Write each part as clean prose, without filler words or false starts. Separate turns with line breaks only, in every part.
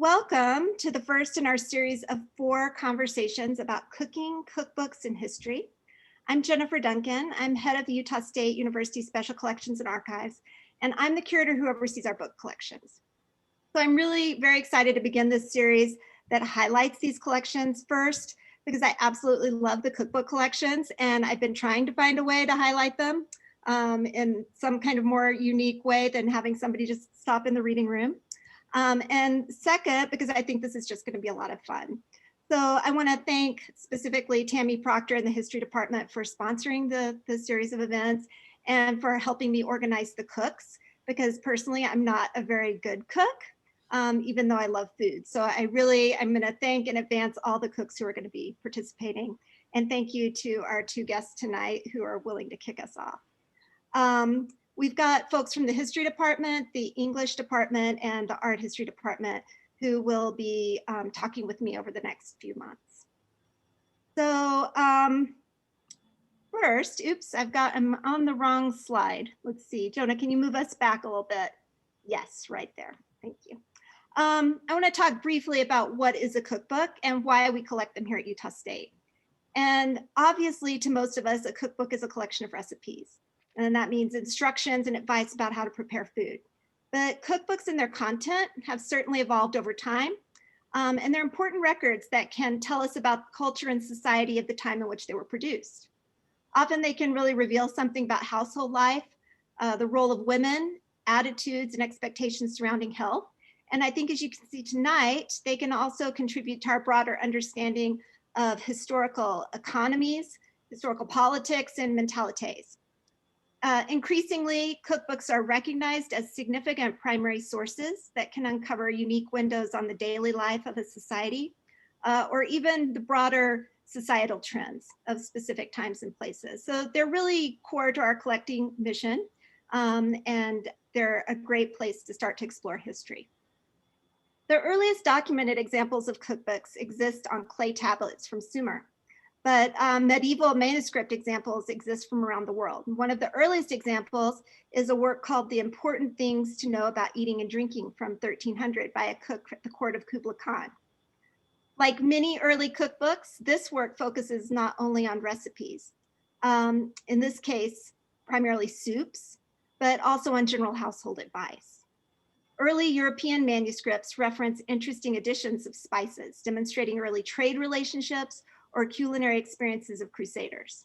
Welcome to the first in our series of 4 conversations about cooking, cookbooks, and history. I'm Jennifer Duncan. I'm head of the Utah State University Special Collections and Archives, and I'm the curator who oversees our book collections. So I'm really very excited to begin this series that highlights these collections first, because I absolutely love the cookbook collections, and I've been trying to find a way to highlight them in some kind of more unique way than having somebody just stop in the reading room. And second, because I think this is just going to be a lot of fun. So I want to thank specifically Tammy Proctor and the History Department for sponsoring the series of events and for helping me organize the cooks, because personally, I'm not a very good cook, even though I love food. So I'm going to thank in advance all the cooks who are going to be participating. And thank you to our 2 guests tonight who are willing to kick us off. We've got folks from the History Department, the English Department, and the Art History Department who will be talking with me over the next few months. So first, oops, I'm on the wrong slide. Let's see, Jonah, can you move us back a little bit? Yes, right there, thank you. I want to talk briefly about what is a cookbook and why we collect them here at Utah State. And obviously, to most of us, a cookbook is a collection of recipes. And that means instructions and advice about how to prepare food. But cookbooks and their content have certainly evolved over time. And they're important records that can tell us about the culture and society of the time in which they were produced. Often they can really reveal something about household life, the role of women, attitudes and expectations surrounding health. And I think, as you can see tonight, they can also contribute to our broader understanding of historical economies, historical politics, and mentalities. Increasingly, cookbooks are recognized as significant primary sources that can uncover unique windows on the daily life of a society, or even the broader societal trends of specific times and places. So they're really core to our collecting mission, and they're a great place to start to explore history. The earliest documented examples of cookbooks exist on clay tablets from Sumer. But medieval manuscript examples exist from around the world. One of the earliest examples is a work called The Important Things to Know About Eating and Drinking from 1300 by a cook at the court of Kublai Khan. Like many early cookbooks, this work focuses not only on recipes, in this case, primarily soups, but also on general household advice. Early European manuscripts reference interesting additions of spices, demonstrating early trade relationships or culinary experiences of crusaders.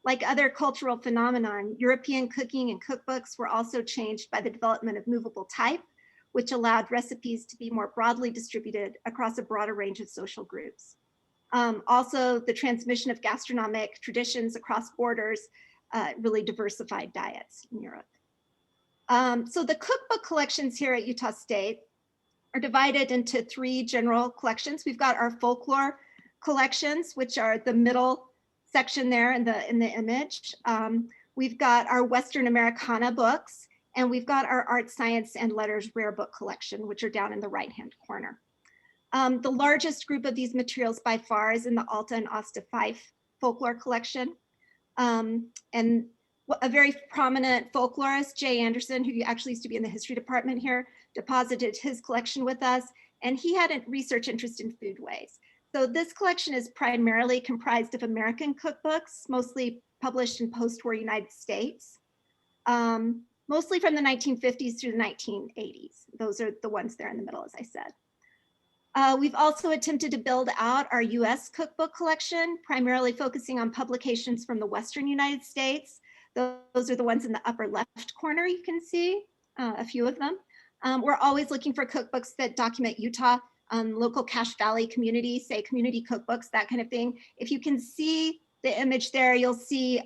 Like other cultural phenomenon, European cooking and cookbooks were also changed by the development of movable type, which allowed recipes to be more broadly distributed across a broader range of social groups. Also, the transmission of gastronomic traditions across borders really diversified diets in Europe. So the cookbook collections here at Utah State are divided into 3 general collections. We've got our folklore collections, which are the middle section there in the image. We've got our Western Americana books, and we've got our art, science, and letters rare book collection, which are down in the right-hand corner. The largest group of these materials by far is in the Alta and Asta Fife folklore collection. And a very prominent folklorist, Jay Anderson, who actually used to be in the history department here, deposited his collection with us, and he had a research interest in foodways. So this collection is primarily comprised of American cookbooks, mostly published in post-war United States, mostly from the 1950s through the 1980s. Those are the ones there in the middle, as I said. We've also attempted to build out our US cookbook collection, primarily focusing on publications from the Western United States. Those are the ones in the upper left corner, you can see a few of them. We're always looking for cookbooks that document Utah, local Cache Valley community, say community cookbooks, that kind of thing. If you can see the image there, you'll see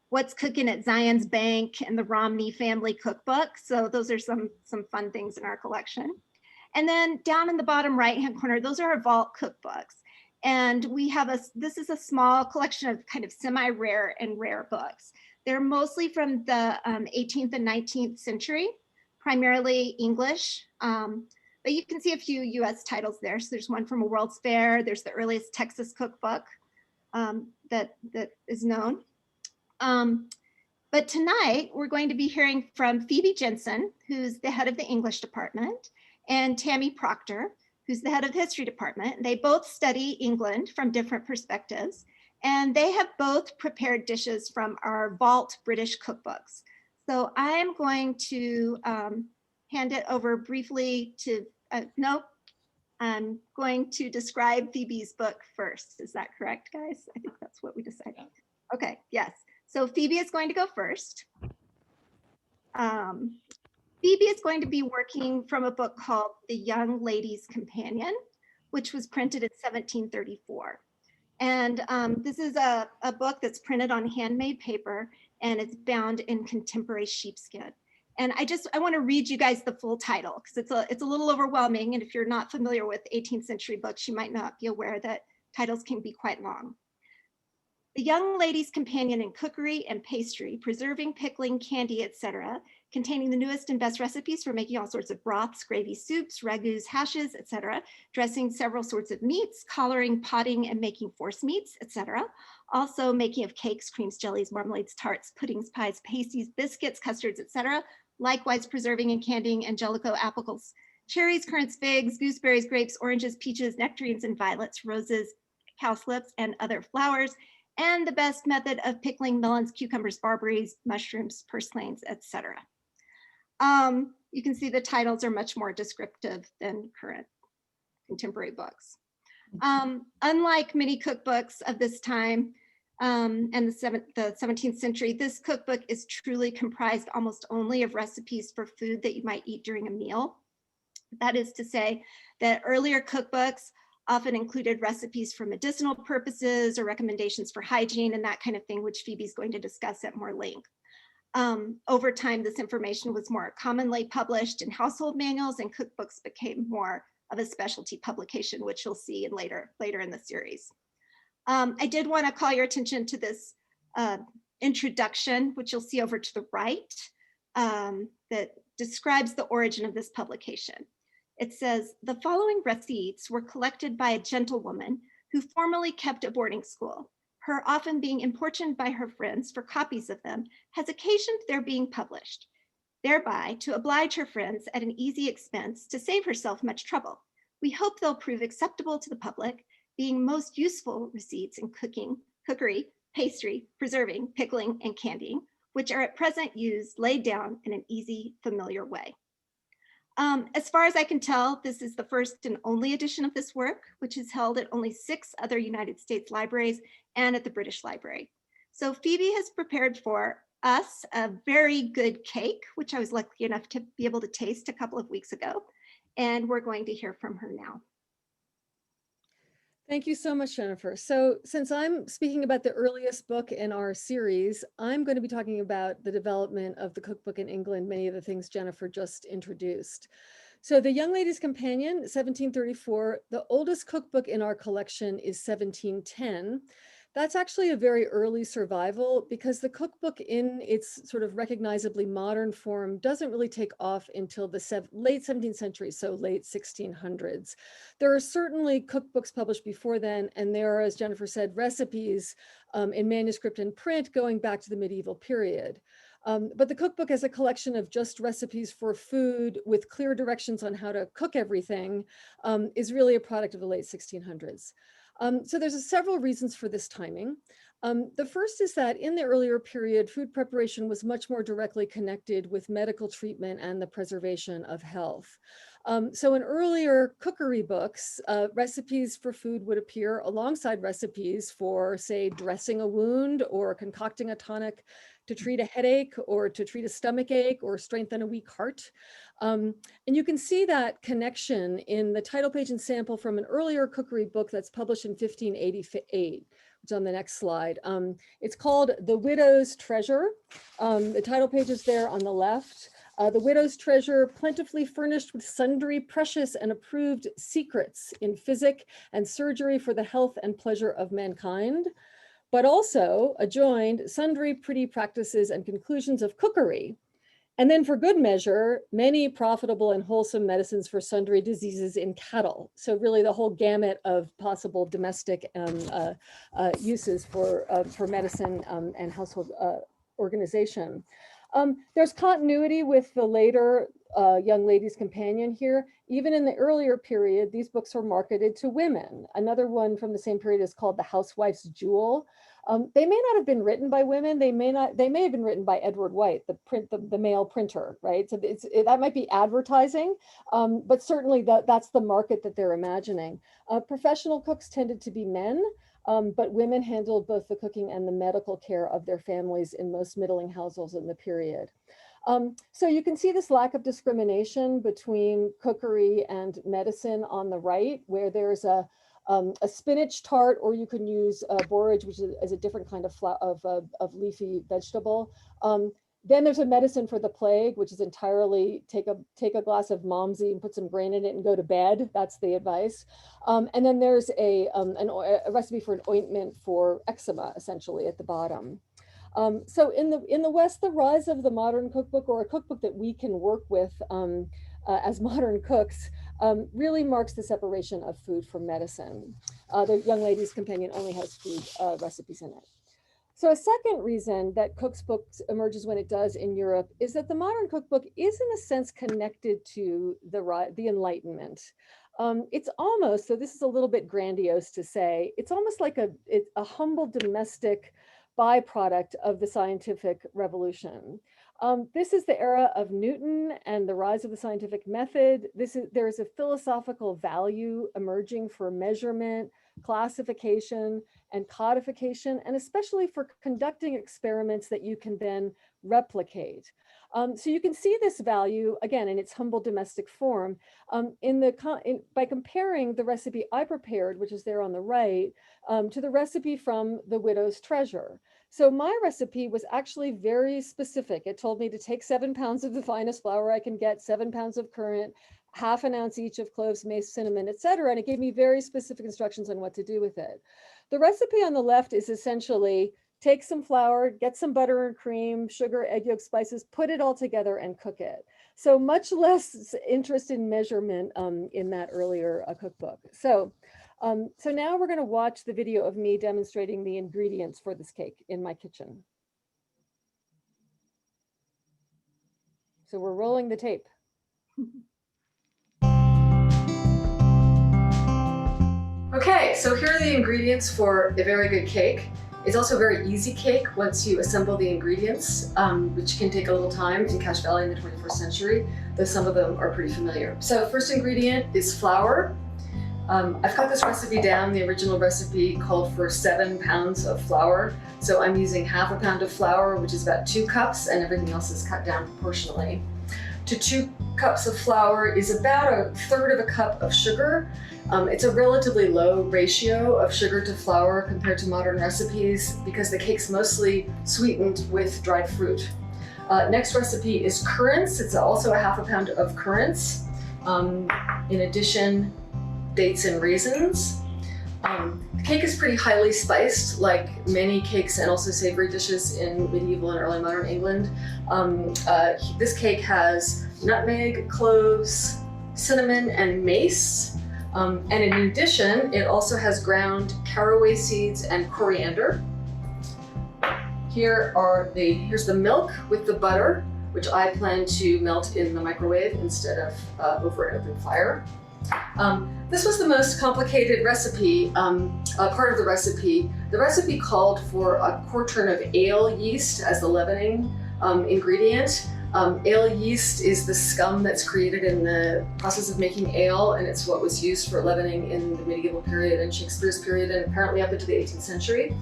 What's Cooking at Zion's Bank and the Romney Family Cookbook. So those are some fun things in our collection. And then down in the bottom right-hand corner, those are our vault cookbooks. And we have this is a small collection of kind of semi-rare and rare books. They're mostly from the 18th and 19th century, primarily English. But you can see a few US titles there. So there's one from a World's Fair. There's the earliest Texas cookbook that is known. But tonight we're going to be hearing from Phebe Jensen, who's the head of the English department, and Tammy Proctor, who's the head of the history department. They both study England from different perspectives, and they have both prepared dishes from our vault British cookbooks. So I am going to hand it over briefly to, no, I'm going to describe Phoebe's book first. Is that correct, guys? I think that's what we decided. Okay, yes. So Phoebe is going to go first. Phoebe is going to be working from a book called The Young Lady's Companion, which was printed in 1734. And this is a book that's printed on handmade paper, and it's bound in contemporary sheepskin. And I want to read you guys the full title, because it's a little overwhelming. And if you're not familiar with 18th century books, you might not be aware that titles can be quite long. The Young Lady's Companion in Cookery and Pastry, Preserving, Pickling, Candy, etc., containing the newest and best recipes for making all sorts of broths, gravy, soups, ragouts, hashes, etc., dressing several sorts of meats, collaring, potting, and making force meats, etc. Also making of cakes, creams, jellies, marmalades, tarts, puddings, pies, pasties, biscuits, custards, etc. Likewise preserving and candying Angelico apples, cherries, currants, figs, gooseberries, grapes, oranges, peaches, nectarines, and violets, roses, cowslips, and other flowers, and the best method of pickling melons, cucumbers, barberries, mushrooms, purslanes, etc. You can see the titles are much more descriptive than current contemporary books. Unlike many cookbooks of this time and the 17th century, this cookbook is truly comprised almost only of recipes for food that you might eat during a meal. That is to say that earlier cookbooks often included recipes for medicinal purposes or recommendations for hygiene and that kind of thing, which Phoebe's going to discuss at more length. Over time, this information was more commonly published in household manuals, and cookbooks became more of a specialty publication, which you'll see in later in the series. I did want to call your attention to this introduction, which you'll see over to the right, that describes the origin of this publication. It says, the following receipts were collected by a gentlewoman who formerly kept a boarding school. Her often being importuned by her friends for copies of them has occasioned their being published, thereby to oblige her friends at an easy expense to save herself much trouble. We hope they'll prove acceptable to the public, being most useful receipts in cooking, cookery, pastry, preserving, pickling, and candying, which are at present used laid down in an easy, familiar way. As far as I can tell, this is the first and only edition of this work, which is held at only 6 other United States libraries and at the British Library. So Phoebe has prepared for us a very good cake, which I was lucky enough to be able to taste a couple of weeks ago. And we're going to hear from her now.
Thank you so much, Jennifer. So since I'm speaking about the earliest book in our series, I'm going to be talking about the development of the cookbook in England, many of the things Jennifer just introduced. So The Young Lady's Companion, 1734, the oldest cookbook in our collection is 1710. That's actually a very early survival because the cookbook in its sort of recognizably modern form doesn't really take off until the late 17th century, so late 1600s. There are certainly cookbooks published before then, and there are, as Jennifer said, recipes in manuscript and print going back to the medieval period. But the cookbook as a collection of just recipes for food with clear directions on how to cook everything is really a product of the late 1600s. So there's several reasons for this timing. The first is that in the earlier period, food preparation was much more directly connected with medical treatment and the preservation of health. So in earlier cookery books, recipes for food would appear alongside recipes for, say, dressing a wound or concocting a tonic to treat a headache or to treat a stomach ache or strengthen a weak heart. And you can see that connection in the title page and sample from an earlier cookery book that's published in 1588, which is on the next slide. It's called The Widow's Treasure. The title page is there on the left. The Widow's Treasure, plentifully furnished with sundry precious and approved secrets in physic and surgery for the health and pleasure of mankind, but also adjoined sundry pretty practices and conclusions of cookery. And then for good measure, many profitable and wholesome medicines for sundry diseases in cattle. So really the whole gamut of possible domestic uses for medicine and household organization. There's continuity with the later Young Lady's Companion here, even in the earlier period, these books were marketed to women. Another one from the same period is called The Housewife's Jewel. They may not have been written by women. They may have been written by Edward White, the male printer, right? So that might be advertising, but certainly that's the market that they're imagining. Professional cooks tended to be men, but women handled both the cooking and the medical care of their families in most middling households in the period. So you can see this lack of discrimination between cookery and medicine on the right, where there's a spinach tart, or you can use borage, which is a different kind of leafy vegetable. Then there's a medicine for the plague, which is entirely take a glass of Malmsey and put some grain in it and go to bed. That's the advice. And then there's a recipe for an ointment for eczema, essentially, at the bottom. So in the West, the rise of the modern cookbook, or a cookbook that we can work with as modern cooks, really marks the separation of food from medicine. The Young Lady's Companion only has food recipes in it. So a second reason that Cook's books emerges when it does in Europe is that the modern cookbook is in a sense connected to the Enlightenment. It's almost, so this is a little bit grandiose to say, it's almost like a humble domestic byproduct of the scientific revolution. This is the era of Newton and the rise of the scientific method. There is a philosophical value emerging for measurement, classification, and codification, and especially for conducting experiments that you can then replicate. So you can see this value, again, in its humble domestic form, by comparing the recipe I prepared, which is there on the right, to the recipe from The Widow's Treasure. So my recipe was actually very specific. It told me to take 7 pounds of the finest flour I can get, 7 pounds of currant, ½ an ounce each of cloves, mace, cinnamon, etc. And it gave me very specific instructions on what to do with it. The recipe on the left is essentially take some flour, get some butter and cream, sugar, egg yolk, spices, put it all together and cook it. So much less interest in measurement in that earlier cookbook. So now we're going to watch the video of me demonstrating the ingredients for this cake in my kitchen. So we're rolling the tape. Okay, so here are the ingredients for a very good cake. It's also a very easy cake once you assemble the ingredients, which can take a little time in Cache Valley in the 21st century, though some of them are pretty familiar. So first ingredient is flour. I've got this recipe down. The original recipe called for 7 pounds of flour. So I'm using ½ a pound of flour, which is about 2 cups, and everything else is cut down proportionally. To 2 cups of flour is about 1/3 of a cup of sugar. It's a relatively low ratio of sugar to flour compared to modern recipes because the cake's mostly sweetened with dried fruit. Next recipe is currants. It's also ½ a pound of currants. In addition, dates and raisins. The cake is pretty highly spiced, like many cakes and also savory dishes in medieval and early modern England. This cake has nutmeg, cloves, cinnamon, and mace. And in addition, it also has ground caraway seeds and coriander. Here's the milk with the butter, which I plan to melt in the microwave instead of over an open fire. This was the most complicated recipe, part of the recipe. The recipe called for a quartern of ale yeast as the leavening ingredient. Ale yeast is the scum that's created in the process of making ale, and it's what was used for leavening in the medieval period and Shakespeare's period, and apparently up into the 18th century.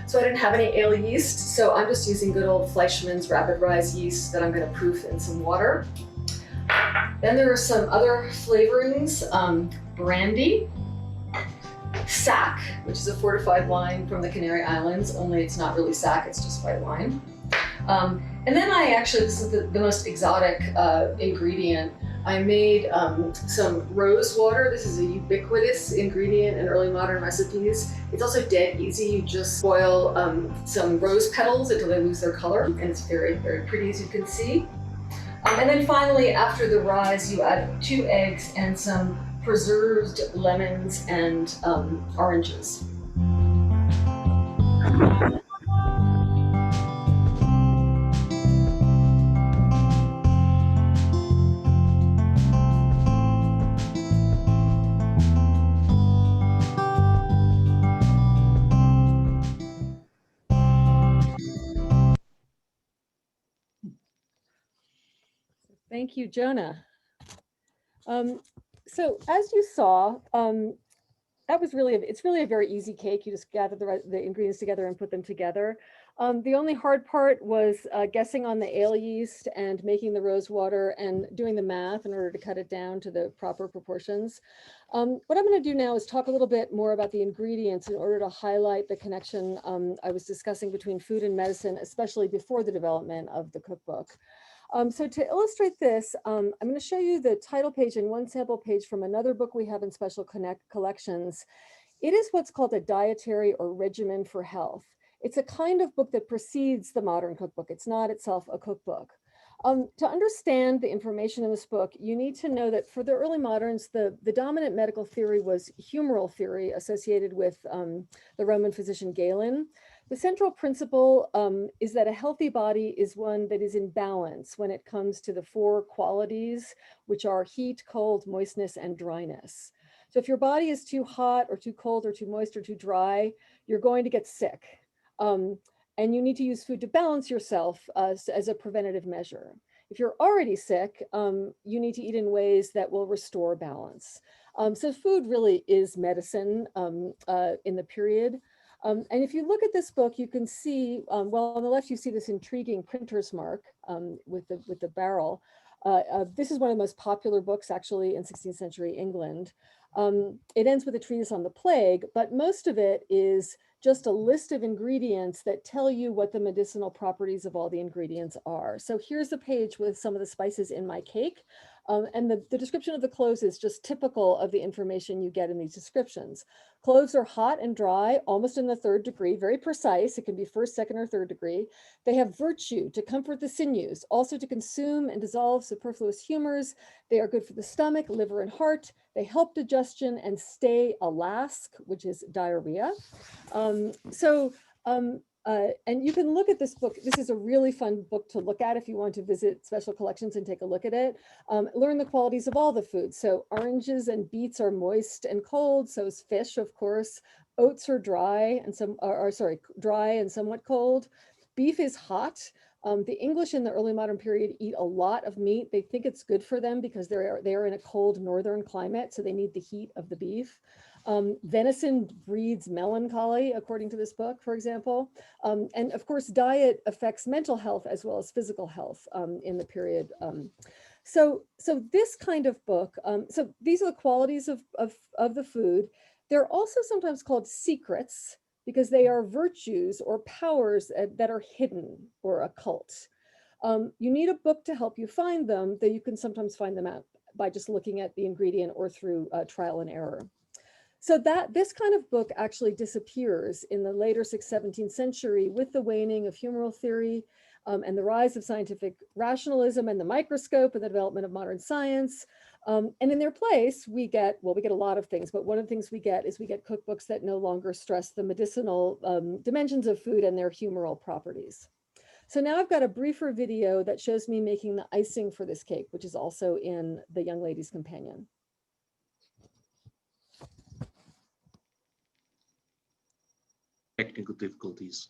So I didn't have any ale yeast, so I'm just using good old Fleischmann's rapid rise yeast that I'm going to proof in some water. Then there are some other flavorings, brandy, sack, which is a fortified wine from the Canary Islands, only it's not really sack, it's just white wine. And then this is the most exotic ingredient. I made some rose water. This is a ubiquitous ingredient in early modern recipes. It's also dead easy. You just boil some rose petals until they lose their color, and it's very, very pretty, as you can see. And then finally, after the rise, you add 2 eggs and some preserved lemons and oranges. Thank you, Jonah. So as you saw, that was really, it's really a very easy cake. You just gather the ingredients together and put them together. The only hard part was guessing on the ale yeast and making the rose water and doing the math in order to cut it down to the proper proportions. What I'm going to do now is talk a little bit more about the ingredients in order to highlight the connection I was discussing between food and medicine, especially before the development of the cookbook. So to illustrate this, I'm going to show you the title page and one sample page from another book we have in Special collections. It is what's called a dietary or regimen for health. It's a kind of book that precedes the modern cookbook. It's not itself a cookbook. To understand the information in this book, you need to know that for the early moderns, the dominant medical theory was humoral theory associated with the Roman physician Galen. The central principle is that a healthy body is one that is in balance when it comes to the four qualities, which are heat, cold, moistness, and dryness. So if your body is too hot or too cold or too moist or too dry, you're going to get sick. And you need to use food to balance yourself as a preventative measure. If you're already sick, you need to eat in ways that will restore balance. So food really is medicine in the period. And if you look at this book, you can see, well, on the left, you see this intriguing printer's mark with the barrel. This is one of the most popular books actually in 16th century England. It ends with a treatise on the plague, but most of it is just a list of ingredients that tell you what the medicinal properties of all the ingredients are. So here's a page with some of the spices in my cake. And the description of the cloves is just typical of the information you get in these descriptions. Cloves are hot and dry, almost in the third degree, very precise. It can be first, second, or third degree. They have virtue to comfort the sinews, also to consume and dissolve superfluous humors. They are good for the stomach, liver, and heart. They help digestion and stay alask, which is diarrhea. And you can look at this book. This is a really fun book to look at if you want to visit Special Collections and take a look at it. Learn the qualities of all the foods. So oranges and beets are moist and cold. So is fish, of course. Oats are dry and dry and somewhat cold. Beef is hot. The English in the early modern period eat a lot of meat. They think it's good for them because they are in a cold northern climate, so they need the heat of the beef. Venison breeds melancholy, according to this book, for example. And of course, diet affects mental health as well as physical health in the period. So this kind of book, so these are the qualities of the food. They're also sometimes called secrets because they are virtues or powers that are hidden or occult. You need a book to help you find them, though you can sometimes find them out by just looking at the ingredient or through trial and error. So this kind of book actually disappears in the later 6th, 17th century with the waning of humoral theory and the rise of scientific rationalism and the microscope and the development of modern science. And in their place, we get a lot of things, but one of the things we get cookbooks that no longer stress the medicinal dimensions of food and their humoral properties. So now I've got a briefer video that shows me making the icing for this cake, which is also in the Young Lady's Companion.
Technical difficulties.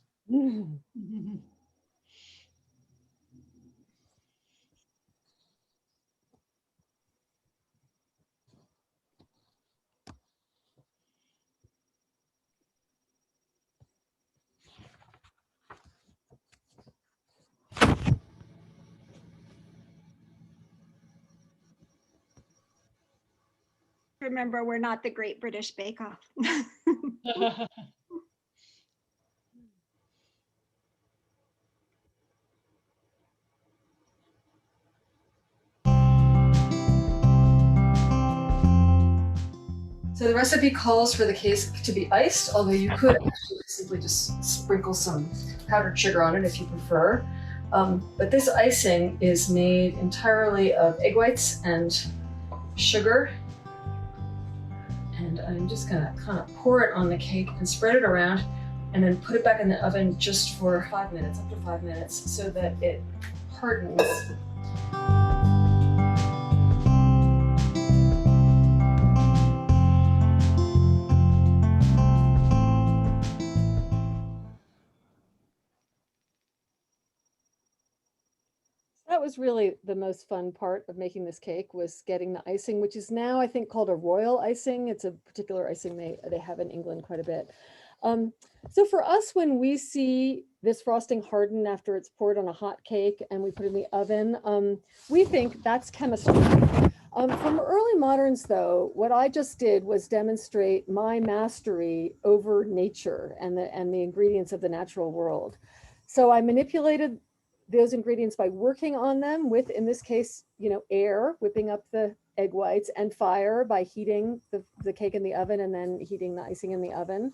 Remember, we're not the Great British Bake Off.
So the recipe calls for the cake to be iced, although you could actually simply just sprinkle some powdered sugar on it if you prefer. But this icing is made entirely of egg whites and sugar. And I'm just gonna kind of pour it on the cake and spread it around and then put it back in the oven just for 5 minutes, up to 5 minutes, so that it hardens. That was really the most fun part of making this cake, was getting the icing, which is now I think called a royal icing. It's a particular icing they have in England quite a bit. So for us, when we see this frosting harden after it's poured on a hot cake and we put it in the oven, we think that's chemistry. From early moderns, though, what I just did was demonstrate my mastery over nature and the ingredients of the natural world. So I manipulated those ingredients by working on them with, in this case, air, whipping up the egg whites, and fire by heating the cake in the oven and then heating the icing in the oven.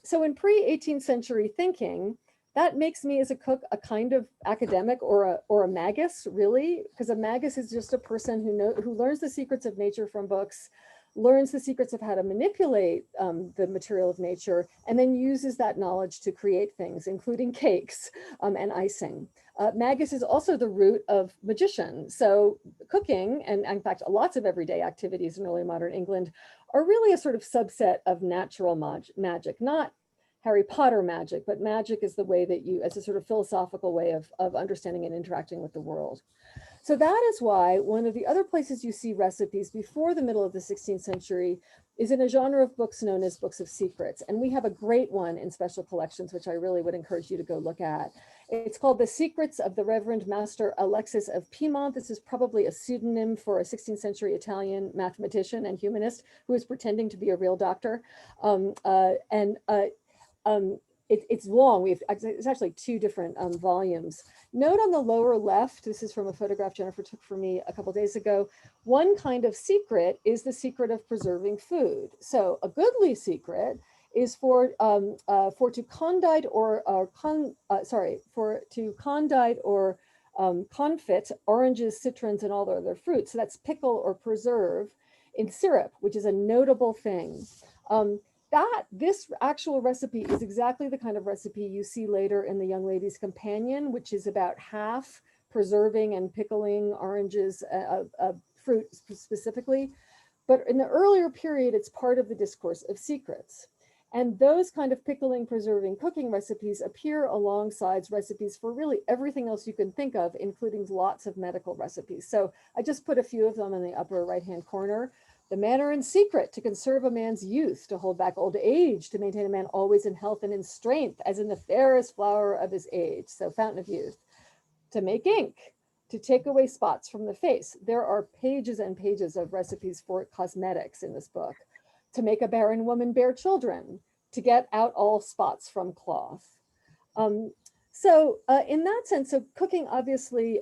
So in pre-18th century thinking, that makes me as a cook a kind of academic or a magus, really, because a magus is just a person who learns the secrets of nature from books, learns the secrets of how to manipulate the material of nature, and then uses that knowledge to create things, including cakes and icing. Magus is also the root of magician. So cooking, and in fact, lots of everyday activities in early modern England, are really a sort of subset of natural magic, not Harry Potter magic, but magic is the way that as a sort of philosophical way of understanding and interacting with the world. So that is why one of the other places you see recipes before the middle of the 16th century is in a genre of books known as books of secrets. And we have a great one in special collections, which I really would encourage you to go look at. It's called The Secrets of the Reverend Master Alexis of Piedmont. This is probably a pseudonym for a 16th century Italian mathematician and humanist who is pretending to be a real doctor. It's long. It's actually 2 different volumes. Note on the lower left, this is from a photograph Jennifer took for me a couple days ago. One kind of secret is the secret of preserving food. So a goodly secret is to condite or confit oranges, citrons, and all other fruits. So that's pickle or preserve in syrup, which is a notable thing. This actual recipe is exactly the kind of recipe you see later in the Young Lady's Companion, which is about half preserving and pickling oranges, fruit specifically. But in the earlier period, it's part of the discourse of secrets. And those kind of pickling, preserving, cooking recipes appear alongside recipes for really everything else you can think of, including lots of medical recipes. So I just put a few of them in the upper right-hand corner. The manner and secret to conserve a man's youth, to hold back old age, to maintain a man always in health and in strength, as in the fairest flower of his age. So fountain of youth. To make ink, to take away spots from the face. There are pages and pages of recipes for cosmetics in this book. To make a barren woman bear children, to get out all spots from cloth. In that sense, so cooking obviously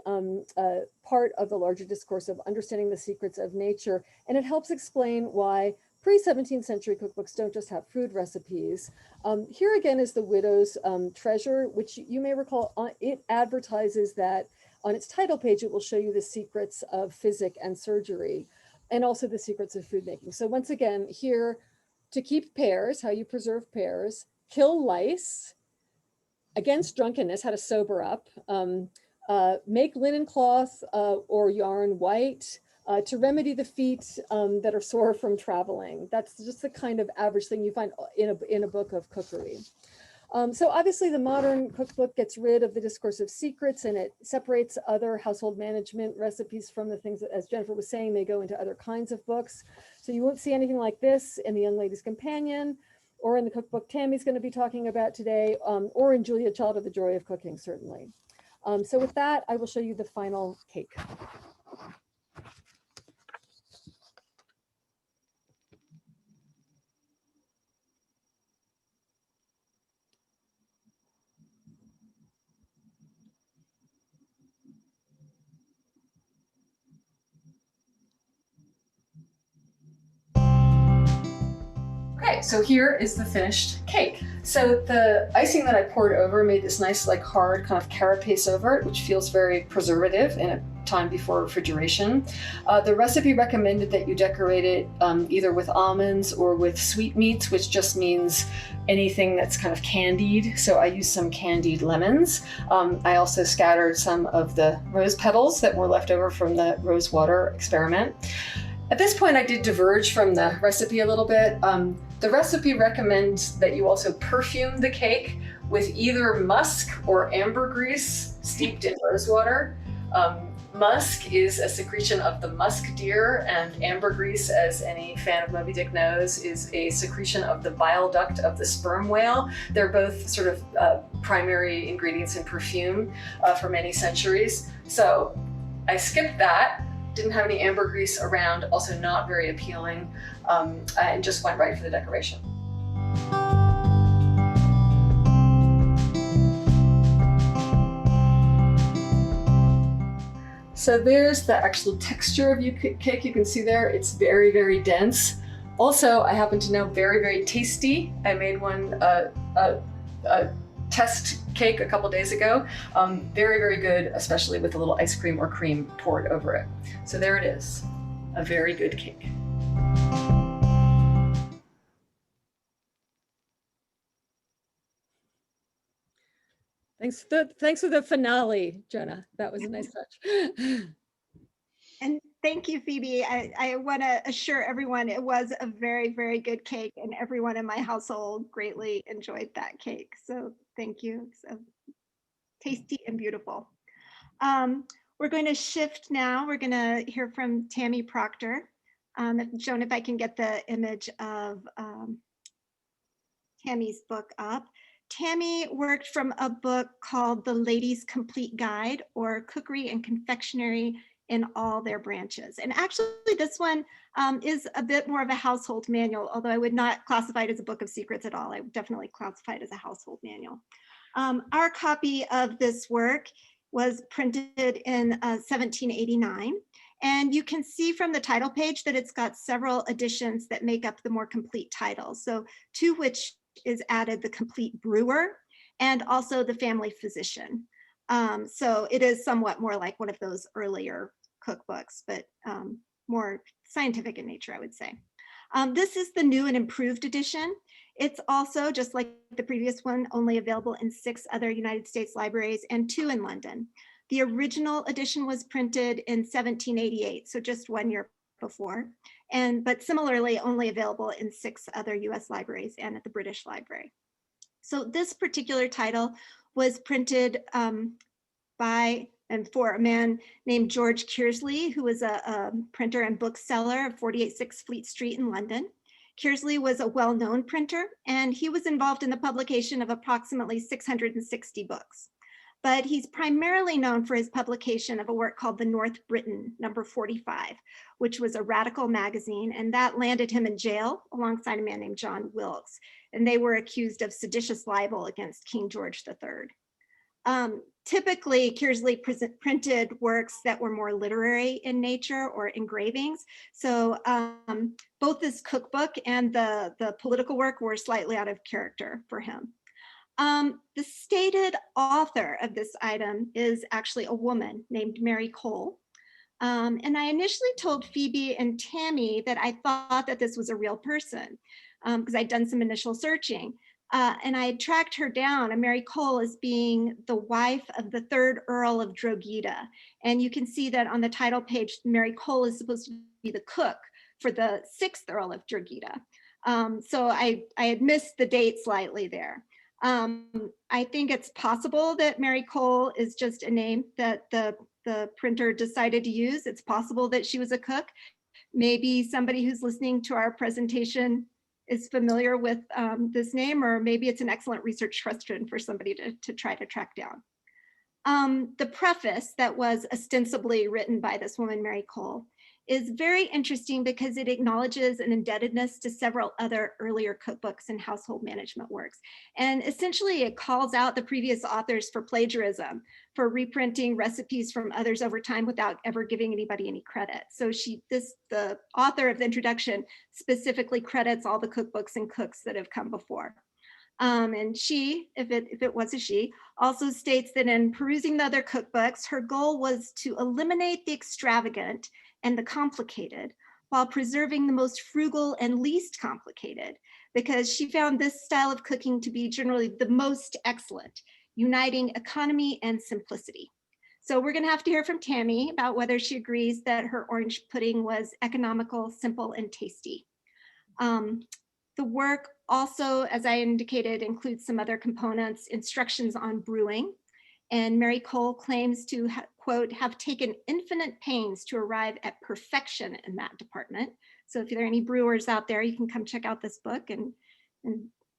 part of the larger discourse of understanding the secrets of nature, and it helps explain why pre-17th century cookbooks don't just have food recipes. Here again is the Widow's Treasure, which you may recall, it advertises that on its title page, it will show you the secrets of physic and surgery, and also the secrets of food making. So once again, here, to keep pears, how you preserve pears, kill lice, against drunkenness, how to sober up, make linen cloth or yarn white, to remedy the feet that are sore from traveling. That's just the kind of average thing you find in a book of cookery. So obviously the modern cookbook gets rid of the discourse of secrets, and it separates other household management recipes from the things that, as Jennifer was saying, they go into other kinds of books. So you won't see anything like this in the Young Lady's Companion, or in the cookbook Tammy's going to be talking about today, or in Julia Child of the Joy of Cooking, certainly. So with that, I will show you the final cake. Okay, so here is the finished cake. So the icing that I poured over made this nice, like hard kind of carapace over it, which feels very preservative in a time before refrigeration. The recipe recommended that you decorate it either with almonds or with sweetmeats, which just means anything that's kind of candied. So I used some candied lemons. I also scattered some of the rose petals that were left over from the rose water experiment. At this point, I did diverge from the recipe a little bit. The recipe recommends that you also perfume the cake with either musk or ambergris steeped in rose water.
Musk is a secretion of the musk deer, and ambergris, as any fan of Moby Dick knows, is a secretion of the bile duct of the sperm whale. They're both sort of primary ingredients in perfume for many centuries. So I skipped that, didn't have any ambergris around, also not very appealing, and just went right for the decoration. So there's the actual texture of cake you can see there. It's very, very dense. Also, I happen to know very, very tasty. I made one, a test cake a couple days ago. Very, very good, especially with a little ice cream or cream poured over it. So there it is, a very good cake.
Thanks for the finale, Jenna. That was a nice touch.
And thank you, Phoebe. I want to assure everyone it was a very, very good cake, and everyone in my household greatly enjoyed that cake. So thank you. So tasty and beautiful. We're going to shift now. We're going to hear from Tammy Proctor. Joan, if I can get the image of Tammy's book up. Tammy worked from a book called The Lady's Complete Guide, or Cookery and Confectionery in All Their Branches. And actually this one is a bit more of a household manual, although I would not classify it as a book of secrets at all. I would definitely classify it as a household manual. Our copy of this work was printed in 1789. And you can see from the title page that it's got several editions that make up the more complete title. So to which is added the Complete Brewer and also the Family Physician. So it is somewhat more like one of those earlier cookbooks, but more scientific in nature, I would say. This is the new and improved edition. It's also, just like the previous one, only available in 6 other United States libraries and 2 in London. The original edition was printed in 1788, so just 1 year before, but similarly only available in 6 other US libraries and at the British Library. So this particular title was printed by and for a man named George Kearsley, who was a printer and bookseller of 486 Fleet Street in London. Kearsley was a well-known printer, and he was involved in the publication of approximately 660 books. But he's primarily known for his publication of a work called The North Briton, number 45, which was a radical magazine, and that landed him in jail alongside a man named John Wilkes, and they were accused of seditious libel against King George III. Typically, Kearsley printed works that were more literary in nature or engravings. So both this cookbook and the political work were slightly out of character for him. The stated author of this item is actually a woman named Mary Cole. And I initially told Phoebe and Tammy that I thought that this was a real person because I'd done some initial searching. And I had tracked her down, and Mary Cole, as being the wife of the 3rd Earl of Drogheda. And you can see that on the title page, Mary Cole is supposed to be the cook for the 6th Earl of Drogheda. So I had missed the date slightly there. I think it's possible that Mary Cole is just a name that the printer decided to use. It's possible that she was a cook. Maybe somebody who's listening to our presentation is familiar with this name, or maybe it's an excellent research question for somebody to try to track down. The preface that was ostensibly written by this woman, Mary Cole, is very interesting because it acknowledges an indebtedness to several other earlier cookbooks and household management works. And essentially it calls out the previous authors for plagiarism, for reprinting recipes from others over time without ever giving anybody any credit. So the author of the introduction specifically credits all the cookbooks and cooks that have come before. And she, if it was a she, also states that in perusing the other cookbooks, her goal was to eliminate the extravagant and the complicated while preserving the most frugal and least complicated, because she found this style of cooking to be generally the most excellent, uniting economy and simplicity. So we're gonna have to hear from Tammy about whether she agrees that her orange pudding was economical, simple, and tasty. The work also, as I indicated, includes some other components, instructions on brewing, and Mary Cole claims to quote, have taken infinite pains to arrive at perfection in that department. So if there are any brewers out there, you can come check out this book and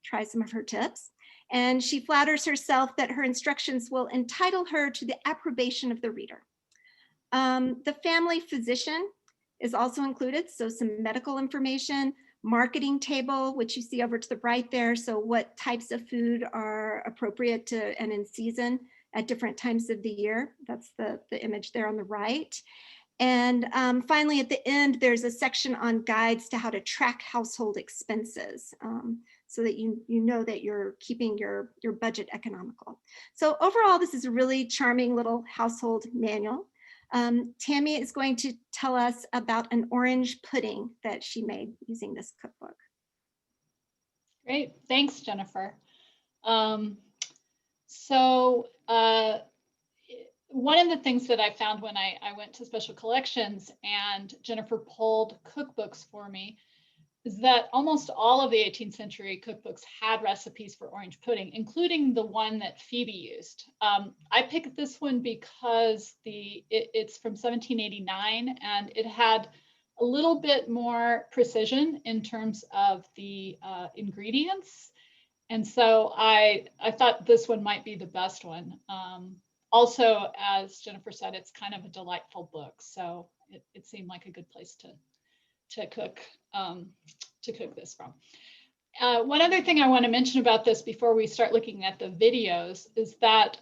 try some of her tips. And she flatters herself that her instructions will entitle her to the approbation of the reader. The family physician is also included, so some medical information, marketing table, which you see over to the right there, so what types of food are appropriate to and in season at different times of the year. That's the image there on the right. And finally, at the end, there's a section on guides to how to track household expenses, so that you know that you're keeping your budget economical. So overall, this is a really charming little household manual. Tammy is going to tell us about an orange pudding that she made using this cookbook.
Great, thanks, Jennifer. One of the things that I found when I went to special collections and Jennifer pulled cookbooks for me is that almost all of the 18th century cookbooks had recipes for orange pudding, including the one that Phoebe used. I picked this one because it's from 1789 and it had a little bit more precision in terms of the ingredients. And so I thought this one might be the best one. Also, as Jennifer said, it's kind of a delightful book. So it seemed like a good place to cook this from. One other thing I want to mention about this before we start looking at the videos is that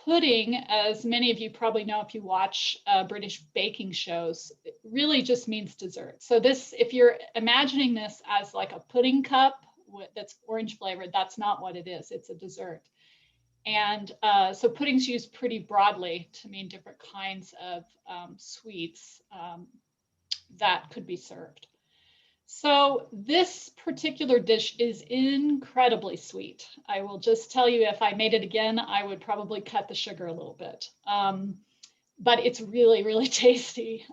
pudding, as many of you probably know if you watch British baking shows, it really just means dessert. So this, if you're imagining this as like a pudding cup that's orange flavored, that's not what it is. It's a dessert. And so pudding's used pretty broadly to mean different kinds of sweets that could be served. So this particular dish is incredibly sweet. I will just tell you, if I made it again, I would probably cut the sugar a little bit. But it's really, really tasty.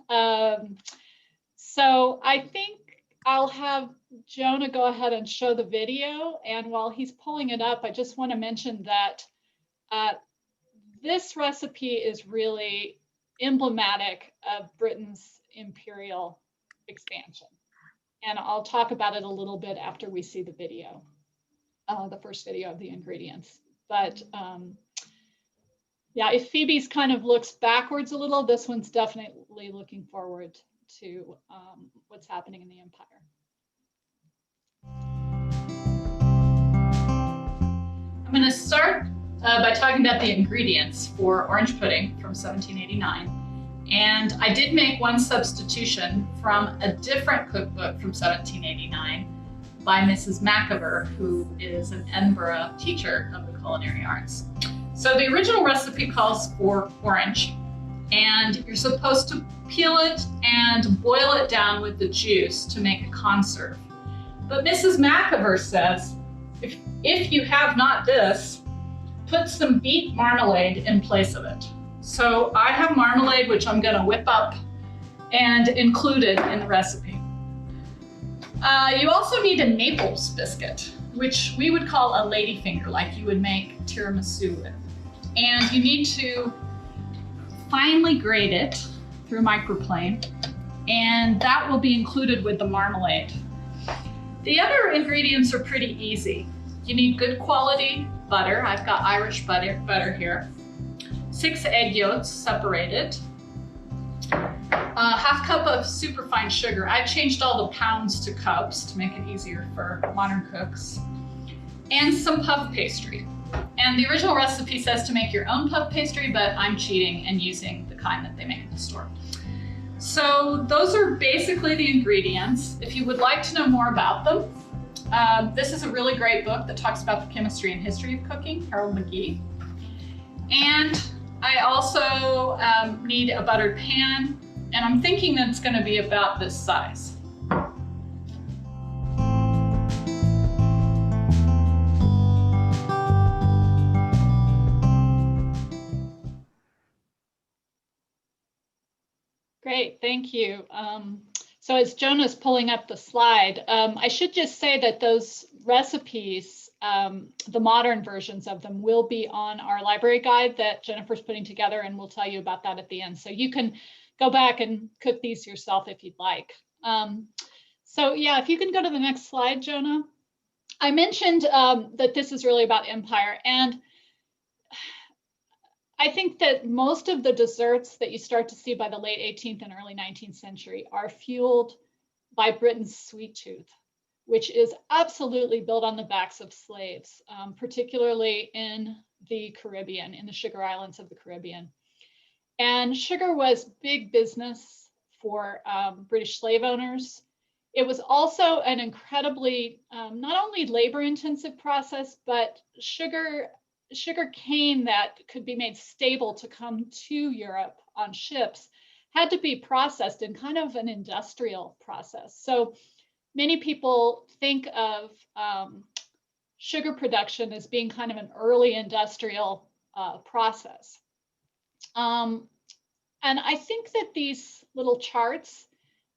So I think I'll have Jonah go ahead and show the video. And while he's pulling it up, I just want to mention that this recipe is really emblematic of Britain's imperial expansion. And I'll talk about it a little bit after we see the video, the first video of the ingredients. But yeah, if Phoebe's kind of looks backwards a little, this one's definitely looking forward to what's happening in the empire.
I'm going to start by talking about the ingredients for orange pudding from 1789. And I did make one substitution from a different cookbook from 1789 by Mrs. McIver, who is an Edinburgh teacher of the culinary arts. So the original recipe calls for orange, and you're supposed to peel it and boil it down with the juice to make a conserve. But Mrs. McIver says, if you have not this, put some beet marmalade in place of it. So I have marmalade, which I'm going to whip up and include it in the recipe. You also need a Naples biscuit, which we would call a ladyfinger, like you would make tiramisu with. And you need to finely grate it through a microplane, and that will be included with the marmalade. The other ingredients are pretty easy. You need good quality butter. I've got Irish butter here. 6 egg yolks separated. Half cup of superfine sugar. I changed all the pounds to cups to make it easier for modern cooks. And some puff pastry. And the original recipe says to make your own puff pastry, but I'm cheating and using the kind that they make at the store. So those are basically the ingredients. If you would like to know more about them, this is a really great book that talks about the chemistry and history of cooking, Harold McGee. And I also need a buttered pan, and I'm thinking that it's going to be about this size.
Great, thank you. So as Jonah's pulling up the slide, I should just say that those recipes, the modern versions of them, will be on our library guide that Jennifer's putting together, and we'll tell you about that at the end. So you can go back and cook these yourself if you'd like. So yeah, if you can go to the next slide, Jonah. I mentioned that this is really about empire, and I think that most of the desserts that you start to see by the late 18th and early 19th century are fueled by Britain's sweet tooth, which is absolutely built on the backs of slaves, particularly in the Caribbean, in the sugar islands of the Caribbean. And sugar was big business for British slave owners. It was also an incredibly, not only labor-intensive process, but sugar cane that could be made stable to come to Europe on ships had to be processed in kind of an industrial process. So many people think of sugar production as being kind of an early industrial process. And I think that these little charts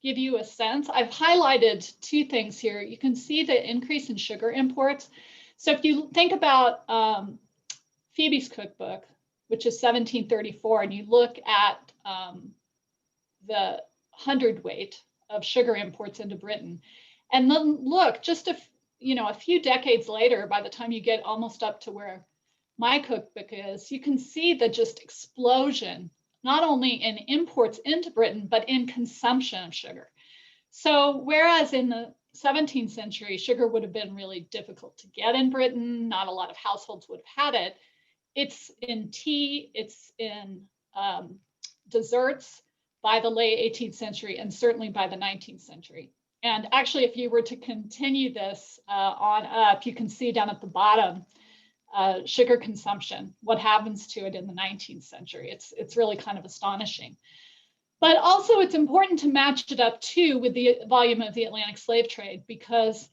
give you a sense. I've highlighted two things here. You can see the increase in sugar imports. So if you think about Phoebe's cookbook, which is 1734, and you look at the hundredweight of sugar imports into Britain, and then look just a few decades later, by the time you get almost up to where my cookbook is, you can see the just explosion, not only in imports into Britain, but in consumption of sugar. So whereas in the 17th century, sugar would have been really difficult to get in Britain, not a lot of households would have had it, it's in tea, it's in desserts by the late 18th century, and certainly by the 19th century. And actually, if you were to continue this on up, you can see down at the bottom, sugar consumption, what happens to it in the 19th century. It's really kind of astonishing. But also it's important to match it up too with the volume of the Atlantic slave trade, because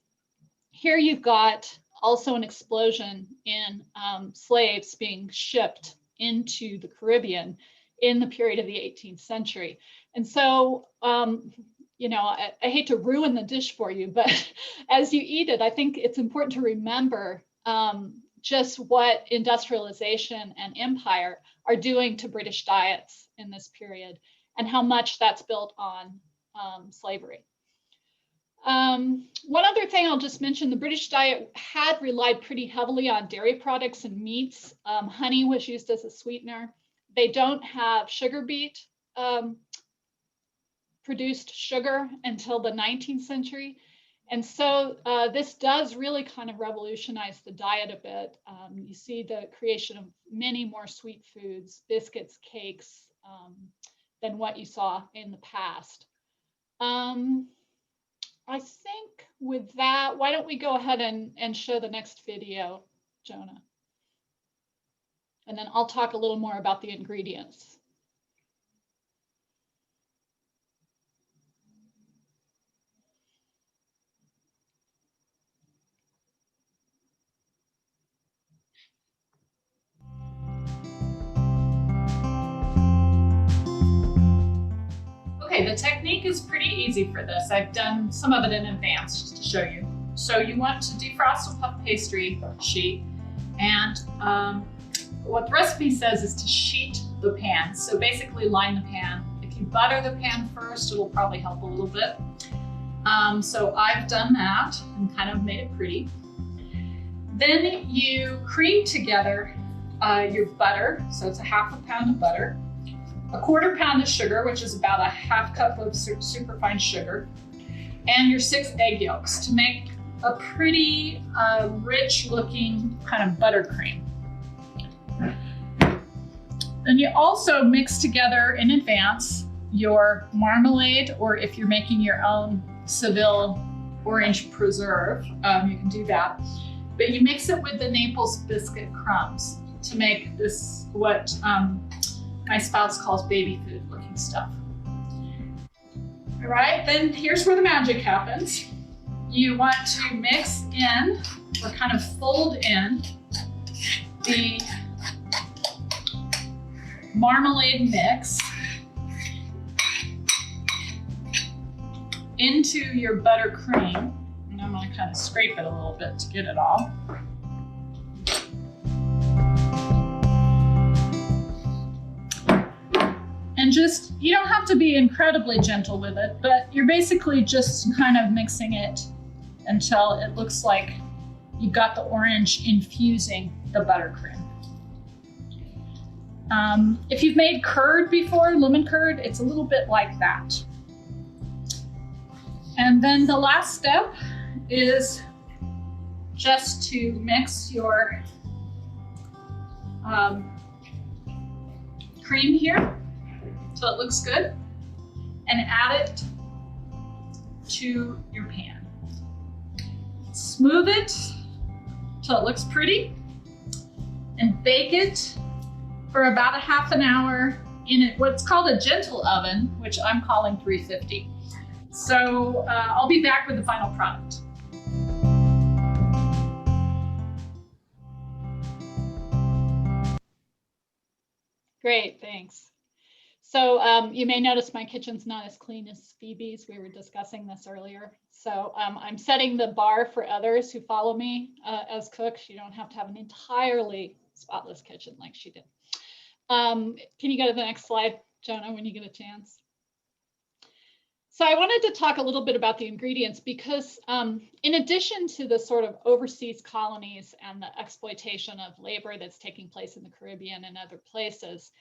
here you've got also an explosion in slaves being shipped into the Caribbean in the period of the 18th century. And so, I hate to ruin the dish for you, but as you eat it, I think it's important to remember just what industrialization and empire are doing to British diets in this period, and how much that's built on slavery. One other thing I'll just mention, the British diet had relied pretty heavily on dairy products and meats. Honey was used as a sweetener. They don't have sugar beet produced sugar until the 19th century. And so this does really kind of revolutionize the diet a bit. You see the creation of many more sweet foods, biscuits, cakes, than what you saw in the past. I think with that, why don't we go ahead and show the next video, Jonah? And then I'll talk a little more about the ingredients.
Okay, the technique is pretty easy for this. I've done some of it in advance just to show you. So you want to defrost a puff pastry sheet, and what the recipe says is to sheet the pan. So basically line the pan. If you butter the pan first, it'll probably help a little bit. So I've done that and kind of made it pretty. Then you cream together your butter. So it's a ½ pound of butter, a ¼ pound of sugar, which is about a ½ cup of superfine sugar, and your 6 egg yolks to make a pretty rich looking kind of buttercream. Then you also mix together in advance your marmalade, or if you're making your own Seville orange preserve, you can do that. But you mix it with the Naples biscuit crumbs to make this, what my spouse calls baby food looking stuff. All right, then here's where the magic happens. You want to mix in, or kind of fold in, the marmalade mix into your buttercream. And I'm going to kind of scrape it a little bit to get it all. And just, you don't have to be incredibly gentle with it, but you're basically just kind of mixing it until it looks like you've got the orange infusing the buttercream. If you've made curd before, lemon curd, it's a little bit like that. And then the last step is just to mix your cream here so it looks good, and add it to your pan. Smooth it till it looks pretty, and bake it for about a half an hour in what's called a gentle oven, which I'm calling 350. So I'll be back with the final product.
Great, thanks. So you may notice my kitchen's not as clean as Phoebe's. We were discussing this earlier. So I'm setting the bar for others who follow me as cooks. You don't have to have an entirely spotless kitchen like she did. Can you go to the next slide, Jonah, when you get a chance? So I wanted to talk a little bit about the ingredients because in addition to the sort of overseas colonies and the exploitation of labor that's taking place in the Caribbean and other places,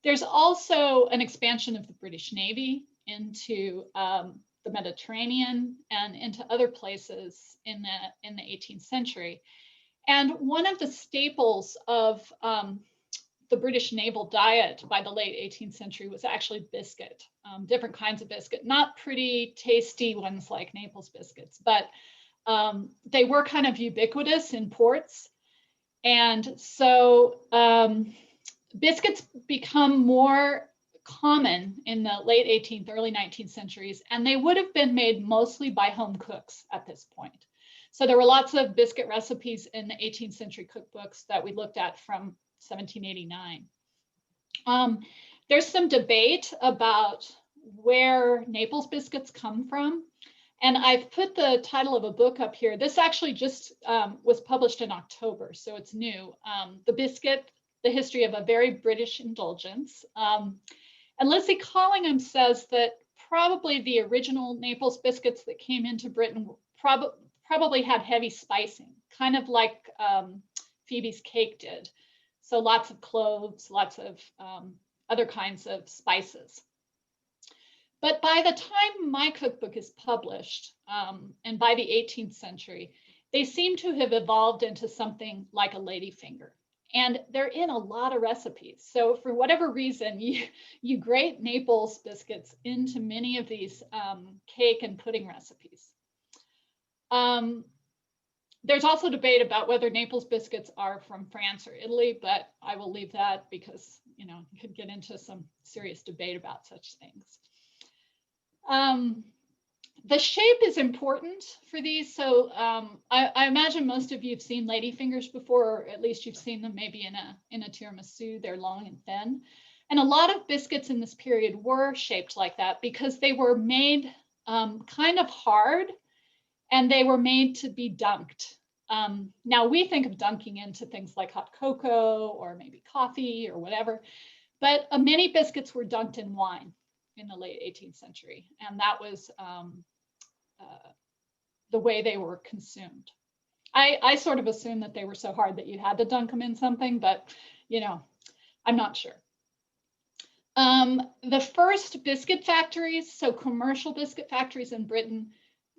there's also an expansion of the British Navy into the Mediterranean and into other places in the 18th century. And one of the staples of the British naval diet by the late 18th century was actually biscuit, different kinds of biscuit, not pretty tasty ones like Naples biscuits, but they were kind of ubiquitous in ports. And so biscuits become more common in the late 18th, early 19th centuries, and they would have been made mostly by home cooks at this point. So there were lots of biscuit recipes in the 18th century cookbooks that we looked at from 1789. There's some debate about where Naples biscuits come from. And I've put the title of a book up here. This actually just was published in October, so it's new. The Biscuit, The History of a Very British Indulgence. And Lizzie Collingham says that probably the original Naples biscuits that came into Britain probably had heavy spicing, kind of like Phoebe's cake did. So lots of cloves, lots of other kinds of spices. But by the time my cookbook is published, and by the 18th century, they seem to have evolved into something like a ladyfinger. And they're in a lot of recipes. So for whatever reason, you grate Naples biscuits into many of these cake and pudding recipes. There's also debate about whether Naples biscuits are from France or Italy, but I will leave that because, you know, you could get into some serious debate about such things. The shape is important for these. So I imagine most of you have seen ladyfingers before, or at least you've seen them maybe in a tiramisu. They're long and thin. And a lot of biscuits in this period were shaped like that because they were made kind of hard and they were made to be dunked. Now we think of dunking into things like hot cocoa or maybe coffee or whatever, but many biscuits were dunked in wine in the late 18th century. And that was the way they were consumed. I sort of assumed that they were so hard that you had to dunk them in something, but you know, I'm not sure. The first biscuit factories, so commercial biscuit factories in Britain,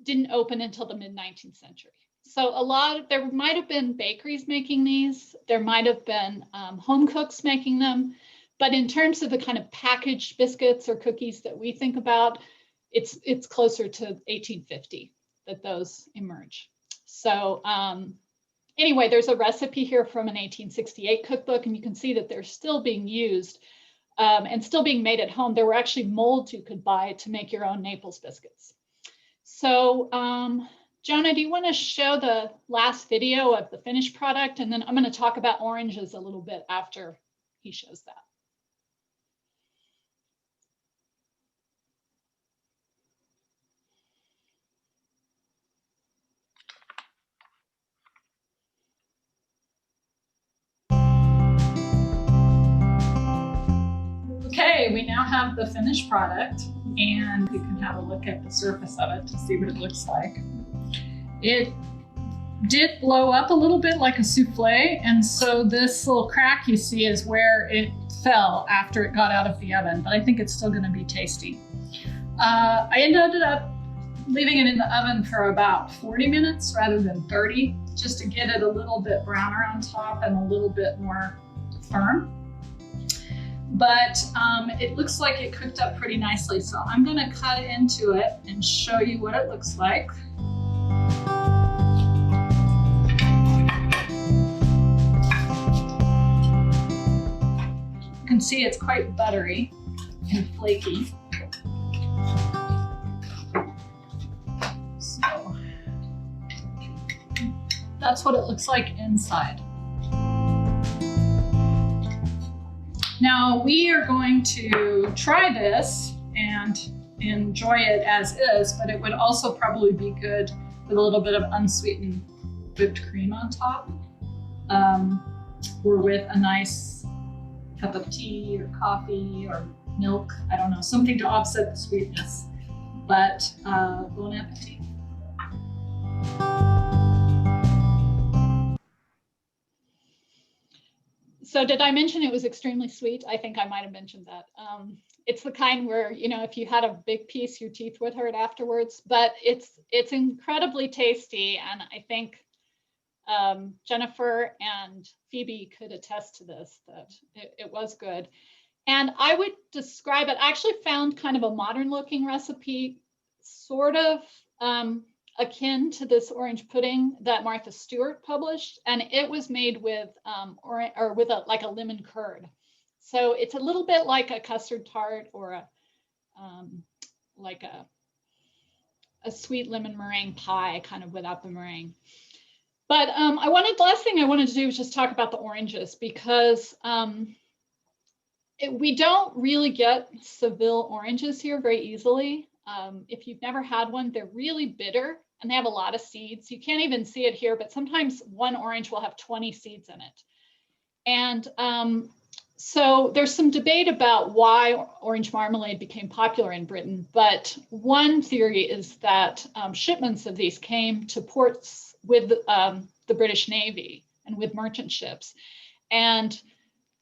didn't open until the mid-19th century. So there might have been bakeries making these, there might have been home cooks making them, but in terms of the kind of packaged biscuits or cookies that we think about, it's closer to 1850 that those emerge. So anyway, there's a recipe here from an 1868 cookbook, and you can see that they're still being used and still being made at home. There were actually molds you could buy to make your own Naples biscuits. So Jonah, do you want to show the last video of the finished product? And then I'm going to talk about oranges a little bit after he shows that.
have the finished product, and you can have a look at the surface of it to see what it looks like. It did blow up a little bit like a souffle, and so this little crack you see is where it fell after it got out of the oven, but I think it's still going to be tasty. I ended up leaving it in the oven for about 40 minutes rather than 30, just to get it a little bit browner on top and a little bit more firm. But it looks like it cooked up pretty nicely, so I'm going to cut into it and show you what it looks like. You can see it's quite buttery and flaky. So that's what it looks like inside. Now we are going to try this and enjoy it as is, but it would also probably be good with a little bit of unsweetened whipped cream on top, or with a nice cup of tea or coffee or milk. I don't know, something to offset the sweetness. But bon appetit.
So did I mention it was extremely sweet? I think I might have mentioned that. It's the kind where, you know, if you had a big piece, your teeth would hurt afterwards, but it's incredibly tasty. And I think Jennifer and Phoebe could attest to this, that it was good. And I would describe it, I actually found kind of a modern looking recipe, sort of akin to this orange pudding that Martha Stewart published. And it was made with, like a lemon curd. So it's a little bit like a custard tart or like a sweet lemon meringue pie, kind of without the meringue. But last thing I wanted to do was just talk about the oranges, because we don't really get Seville oranges here very easily. If you've never had one, they're really bitter and they have a lot of seeds. You can't even see it here, but sometimes one orange will have 20 seeds in it. And so there's some debate about why orange marmalade became popular in Britain, but one theory is that shipments of these came to ports with the British Navy and with merchant ships. And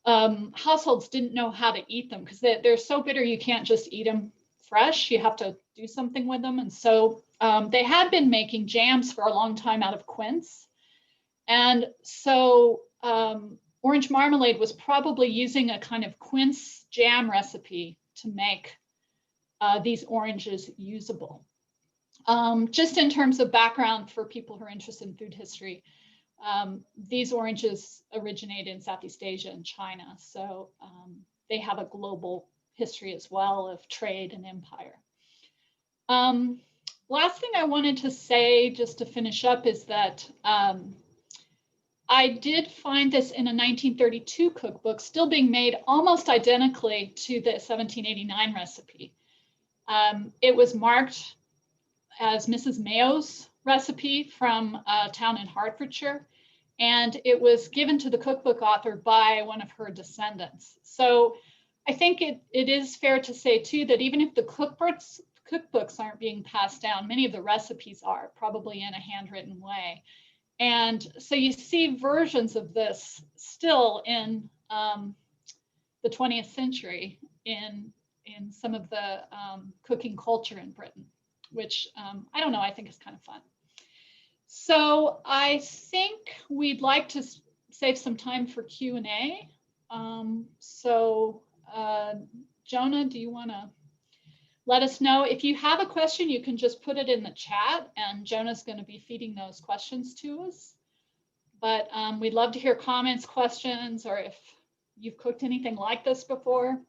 households didn't know how to eat them because they're so bitter you can't just eat them fresh. You have to do something with them. And so they had been making jams for a long time out of quince. And so orange marmalade was probably using a kind of quince jam recipe to make these oranges usable. Just in terms of background for people who are interested in food history, these oranges originated in Southeast Asia and China. So they have a global history as well of trade and empire. Last thing I wanted to say, just to finish up, is that I did find this in a 1932 cookbook, still being made almost identically to the 1789 recipe. It was marked as Mrs. Mayo's recipe from a town in Hertfordshire, and it was given to the cookbook author by one of her descendants. So I think it is fair to say too that even if the cookbooks aren't being passed down, many of the recipes are, probably in a handwritten way. And so you see versions of this still in the 20th century in some of the cooking culture in Britain, which I don't know, I think is kind of fun. So I think we'd like to save some time for Q&A. Jonah, do you want to let us know? If you have a question, you can just put it in the chat and Jonah's going to be feeding those questions to us. But we'd love to hear comments, questions, or if you've cooked anything like this before,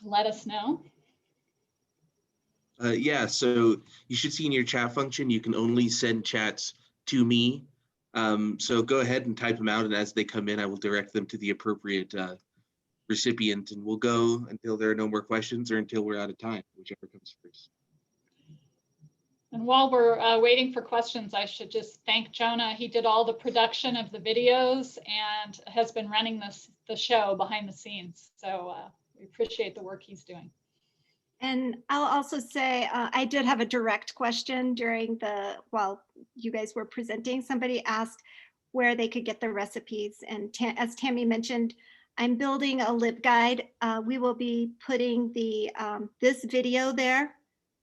let us know.
Yeah, so you should see in your chat function, you can only send chats to me. So go ahead and type them out, and as they come in, I will direct them to the appropriate recipient, and we'll go until there are no more questions or until we're out of time, whichever comes first.
And while we're waiting for questions, I should just thank Jonah. He did all the production of the videos and has been running the show behind the scenes. So we appreciate the work he's doing.
And I'll also say, I did have a direct question while you guys were presenting. Somebody asked where they could get the recipes. And as Tammy mentioned, I'm building a LibGuide. We will be putting this video there.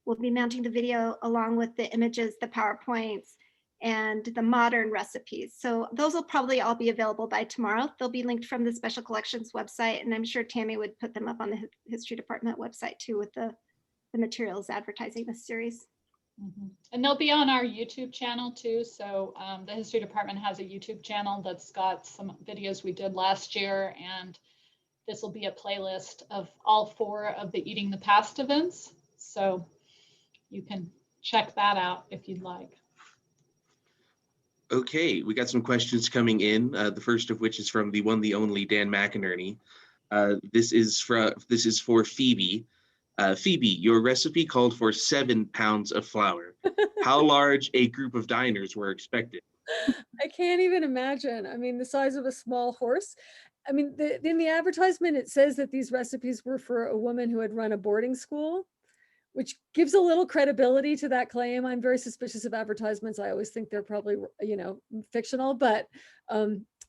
We'll be mounting the video along with the images, the PowerPoints, and the modern recipes. So those will probably all be available by tomorrow. They'll be linked from the Special Collections website, and I'm sure Tammy would put them up on the History Department website too with the materials advertising this series.
Mm-hmm. And they'll be on our YouTube channel too. So the History Department has a YouTube channel that's got some videos we did last year, and this will be a playlist of all 4 of the Eating the Past events. So you can check that out if you'd like.
Okay, we got some questions coming in. The first of which is from the one, the only Dan McInerney. This is for Phoebe. Phoebe, your recipe called for 7 pounds of flour. How large a group of diners were expected?
I can't even imagine. I mean, the size of a small horse. I mean, in the advertisement, it says that these recipes were for a woman who had run a boarding school, which gives a little credibility to that claim. I'm very suspicious of advertisements. I always think they're probably, fictional, but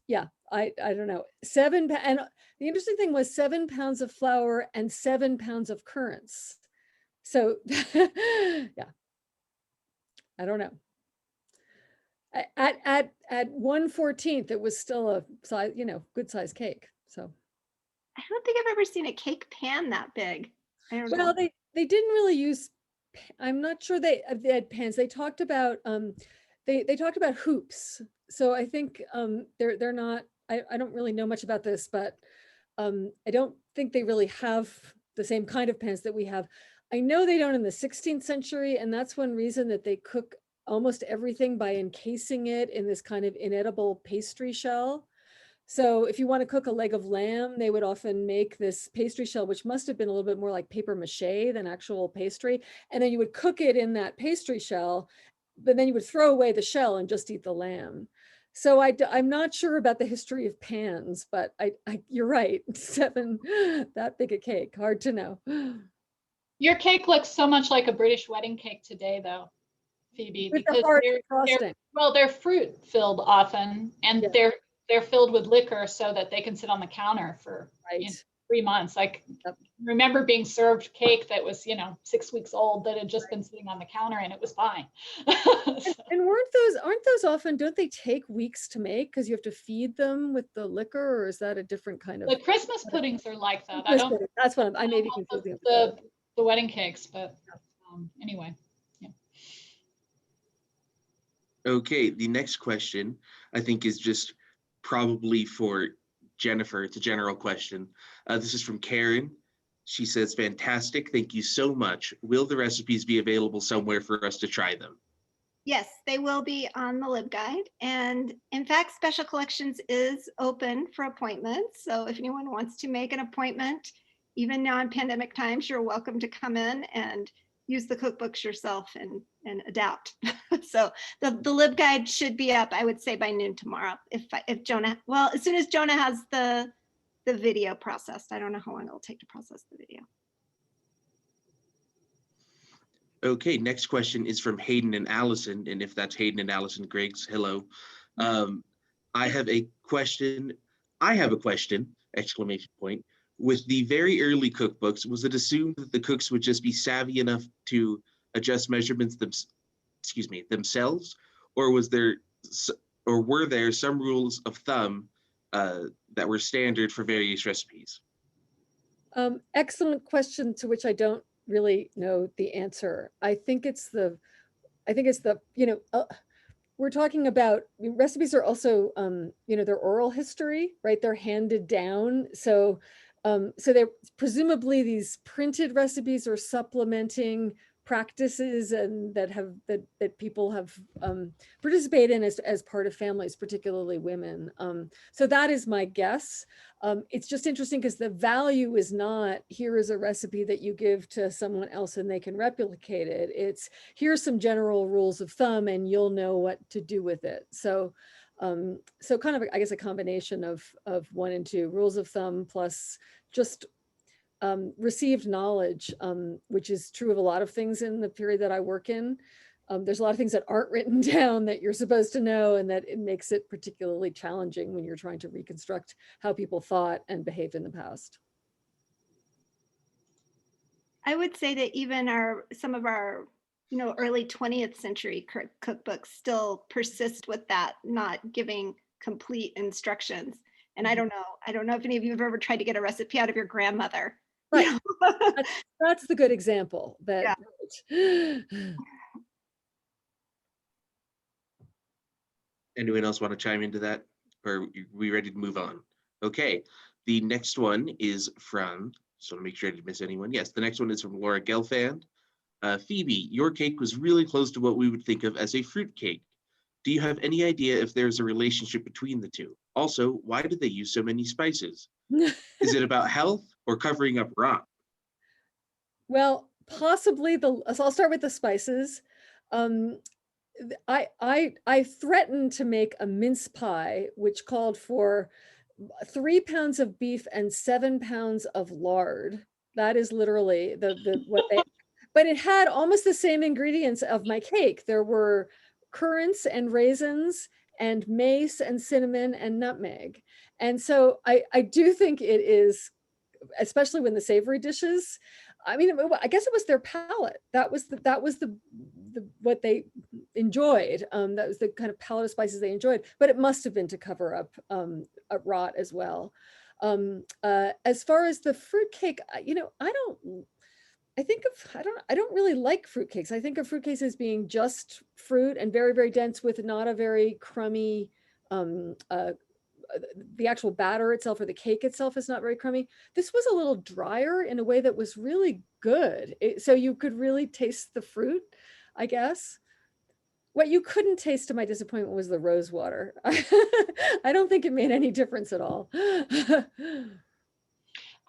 yeah, I don't know. And the interesting thing was 7 pounds of flour and 7 pounds of currants. So yeah, I don't know. At 1/14, it was still a size, good size cake. So
I don't think I've ever seen a cake pan that big. I don't know.
Well, they didn't really use. I'm not sure they had pans. They talked about they talked about hoops. So I think they're not. I don't really know much about this, but I don't think they really have the same kind of pans that we have. I know they don't in the 16th century, and that's one reason that they cook almost everything by encasing it in this kind of inedible pastry shell. So if you want to cook a leg of lamb, they would often make this pastry shell, which must have been a little bit more like paper mache than actual pastry. And then you would cook it in that pastry shell, but then you would throw away the shell and just eat the lamb. So I'm not sure about the history of pans, but you're right. 7, that big a cake, hard to know.
Your cake looks so much like a British wedding cake today, though, Phoebe,
With
because
the hard frosting.
they're fruit filled often, and
Yeah.
they're filled with liquor so that they can sit on the counter for
Right.
3 months. Like,
Yep.
remember being served cake that was 6 weeks old that had just been sitting on the counter and it was fine.
And aren't those often, don't they take weeks to make because you have to feed them with the liquor, or is that a different kind of?
The Christmas puddings are like that. I don't.
That's what I may be confusing with that.
The wedding cakes, but anyway.
Okay, the next question I think is just probably for Jennifer. It's a general question. This is from Karen. She says, fantastic. Thank you so much. Will the recipes be available somewhere for us to try them?
Yes, they will be on the LibGuide. And in fact, Special Collections is open for appointments. So if anyone wants to make an appointment, even now in pandemic times, you're welcome to come in and use the cookbooks yourself and adapt. So the LibGuide should be up, I would say, by noon tomorrow. If Jonah, well, as soon as Jonah has the video processed. I don't know how long it'll take to process the video.
Okay, next question is from Hayden and Allison. And if that's Hayden and Allison Griggs, hello. I have a question, exclamation point. With the very early cookbooks, was it assumed that the cooks would just be savvy enough to adjust measurements themselves, or were there some rules of thumb that were standard for various recipes?
Excellent question to which I don't really know the answer. I think it's the we're talking about recipes are also they're oral history, right? They're handed down. So they're presumably these printed recipes are supplementing practices and that people have participated in as part of families, particularly women. So that is my guess. It's just interesting because the value is not, here is a recipe that you give to someone else and they can replicate it. It's, here's some general rules of thumb and you'll know what to do with it. So kind of, I guess, a combination of 1 and 2 rules of thumb plus just received knowledge, which is true of a lot of things in the period that I work in. There's a lot of things that aren't written down that you're supposed to know, and that it makes it particularly challenging when you're trying to reconstruct how people thought and behaved in the past.
I would say that even some of our, early 20th century cookbooks still persist with that, not giving complete instructions. And I don't know if any of you have ever tried to get a recipe out of your grandmother.
Right. That's the good example. That. Yeah.
Anyone else want to chime into that? Or are we ready to move on? Okay, the next one is from, just want to make sure I didn't miss anyone. Yes, the next one is from Laura Gelfand. Phoebe, your cake was really close to what we would think of as a fruit cake. Do you have any idea if there's a relationship between the two? Also, why did they use so many spices? Is it about health or covering up rot?
Well, possibly so I'll start with the spices. I threatened to make a mince pie, which called for 3 pounds of beef and 7 pounds of lard. That is literally what they, but it had almost the same ingredients of my cake. There were currants and raisins and mace and cinnamon and nutmeg. And so I do think it is, especially when the savory dishes, I mean, I guess it was their palate. That was the what they enjoyed. That was the kind of palette of spices they enjoyed. But it must have been to cover up a rot as well. As far as the fruitcake, I don't really like fruitcakes. I think of fruitcakes as being just fruit and very, very dense with not a very crummy. The actual batter itself or the cake itself is not very crummy. This was a little drier in a way that was really good. So you could really taste the fruit, I guess. What you couldn't taste, to my disappointment, was the rose water. I don't think it made any difference at all.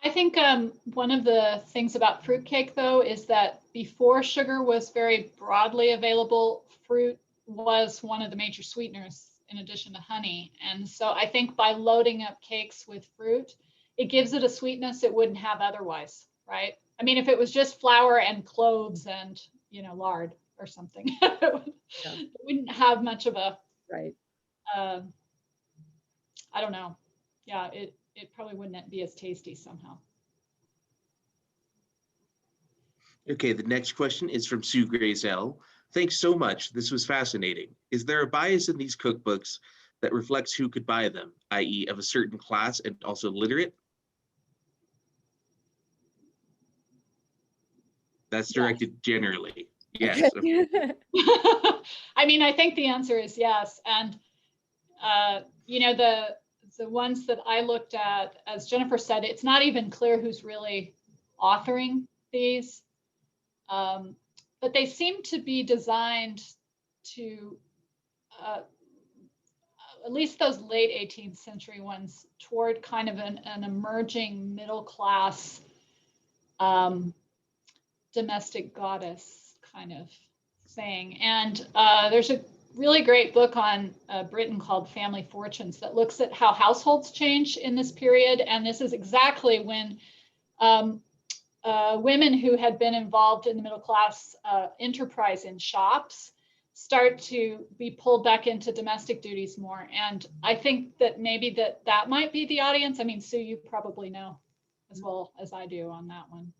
I think one of the things about fruitcake, though, is that before sugar was very broadly available, fruit was one of the major sweeteners in addition to honey. And so I think by loading up cakes with fruit, it gives it a sweetness it wouldn't have otherwise, right? I mean, if it was just flour and cloves and, lard or something, it wouldn't have much of a,
right.
I don't know. Yeah, it probably wouldn't be as tasty somehow.
Okay, the next question is from Sue Grazel. Thanks so much. This was fascinating. Is there a bias in these cookbooks that reflects who could buy them, i.e. of a certain class and also literate? That's directed generally. Yes. Okay.
I mean, I think the answer is yes. And, the ones that I looked at, as Jennifer said, it's not even clear who's really authoring these. But they seem to be designed to, at least those late 18th century ones, toward kind of an emerging middle class domestic goddess kind of thing. And there's a really great book on Britain called Family Fortunes that looks at how households change in this period. And this is exactly when women who had been involved in the middle class enterprise in shops start to be pulled back into domestic duties more. And I think that maybe that might be the audience. I mean, Sue, you probably know as well as I do on that one.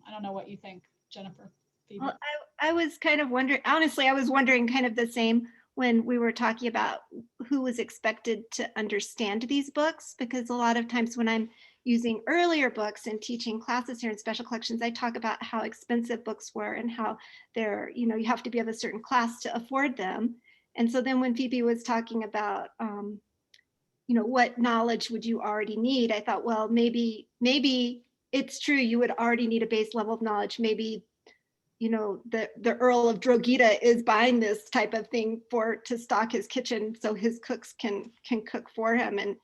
I don't know what you think, Jennifer. Phoebe.
Well, I was kind of wondering, honestly, I was wondering kind of the same when we were talking about who was expected to understand these books, because a lot of times when I'm using earlier books and teaching classes here in special collections, I talk about how expensive books were and how they're, you have to be of a certain class to afford them. And so then when Phoebe was talking about, what knowledge would you already need? I thought, well, maybe it's true, you would already need a base level of knowledge. Maybe, the Earl of Drogheda is buying this type of thing to stock his kitchen so his cooks can cook for him. And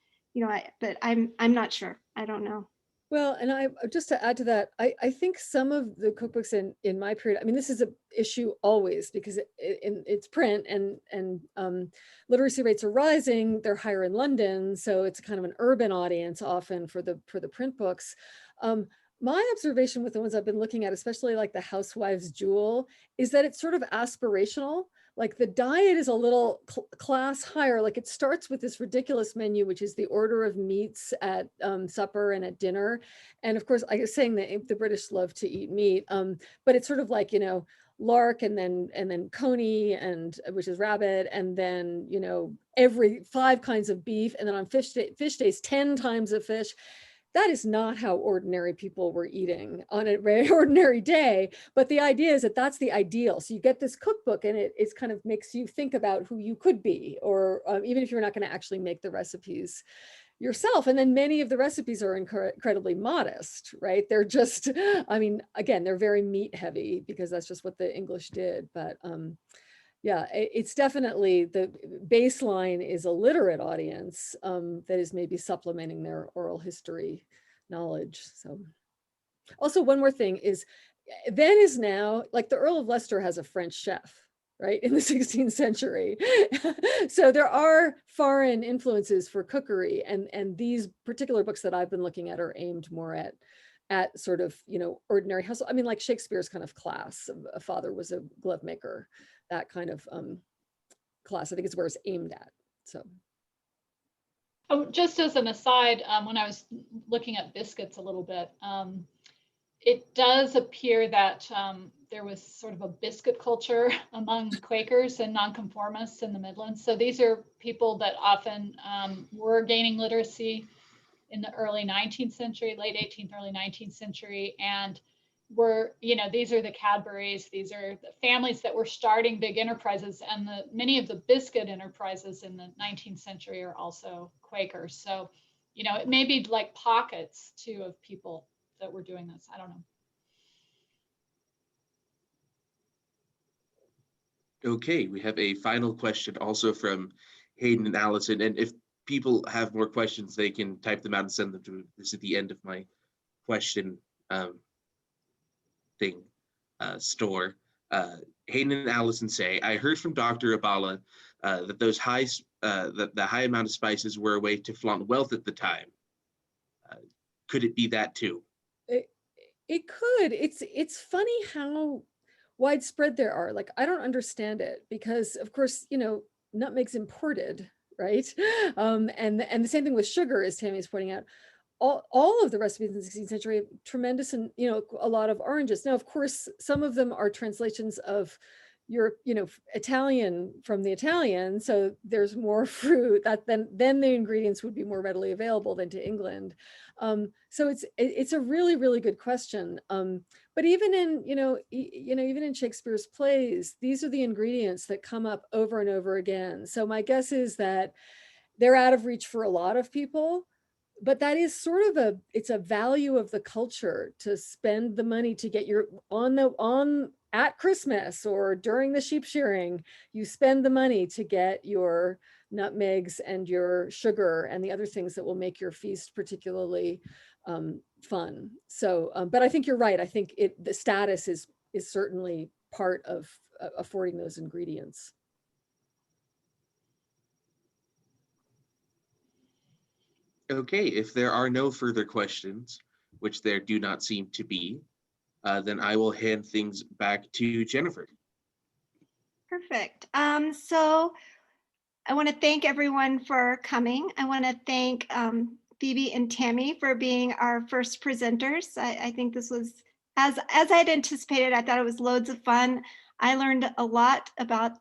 but I'm not sure. I don't know.
Well, and I just to add to that, I think some of the cookbooks in my period, I mean, this is an issue always because it's print and literacy rates are rising. They're higher in London, so it's kind of an urban audience often for the print books. My observation with the ones I've been looking at, especially like the Housewife's Jewel, is that it's sort of aspirational. Like the diet is a little class higher. Like it starts with this ridiculous menu, which is the order of meats at supper and at dinner. And of course, I was saying that the British love to eat meat, but it's sort of like, lark and then coney, and which is rabbit, and then every 5 kinds of beef, and then on fish days 10 times of fish. That is not how ordinary people were eating on a very ordinary day. But the idea is that that's the ideal. So you get this cookbook, and it's kind of makes you think about who you could be, or even if you're not going to actually make the recipes yourself. And then many of the recipes are incredibly modest, right? They're just, I mean, again, they're very meat heavy because that's just what the English did. But yeah, it's definitely, the baseline is a literate audience that is maybe supplementing their oral history knowledge. So also one more thing is, then is now, like the Earl of Leicester has a French chef, right, in the 16th century. So there are foreign influences for cookery, and these particular books that I've been looking at are aimed more at sort of, ordinary household. I mean, like Shakespeare's kind of class. A father was a glove maker, that kind of class, I think is where it's aimed at. So.
Oh, just as an aside, when I was looking at biscuits a little bit, it does appear that there was sort of a biscuit culture among Quakers and nonconformists in the Midlands. So these are people that often were gaining literacy in the early 19th century, late 18th, early 19th century, and were, these are the Cadburys, these are the families that were starting big enterprises, and many of the biscuit enterprises in the 19th century are also Quakers. So, it may be like pockets too of people that were doing this. I don't know.
Okay, we have a final question also from Hayden and Allison. And if people have more questions, they can type them out and send them to this at the end of my question store. Hayden and Allison say, I heard from Dr. Abala that that the high amount of spices were a way to flaunt wealth at the time. Could it be that too?
It could. It's funny how widespread there are. Like, I don't understand it because, of course, nutmeg's imported, right? And the same thing with sugar, as Tammy's pointing out. All of the recipes in the 16th century have tremendous, and a lot of oranges. Now, of course, some of them are translations of Italian from the Italian, so there's more fruit that then the ingredients would be more readily available than to England. So it's a really, really good question. But even in even in Shakespeare's plays, these are the ingredients that come up over and over again. So my guess is that they're out of reach for a lot of people. But that is sort of it's a value of the culture to spend the money to get your at Christmas or during the sheep shearing, you spend the money to get your nutmegs and your sugar and the other things that will make your feast particularly fun. So, but I think you're right. I think the status is certainly part of affording those ingredients.
Okay, if there are no further questions, which there do not seem to be, then I will hand things back to Jennifer.
Perfect. So I want to thank everyone for coming. I want to thank Phebe and Tammy for being our first presenters. I think this was, as I'd anticipated, I thought it was loads of fun. I learned a lot about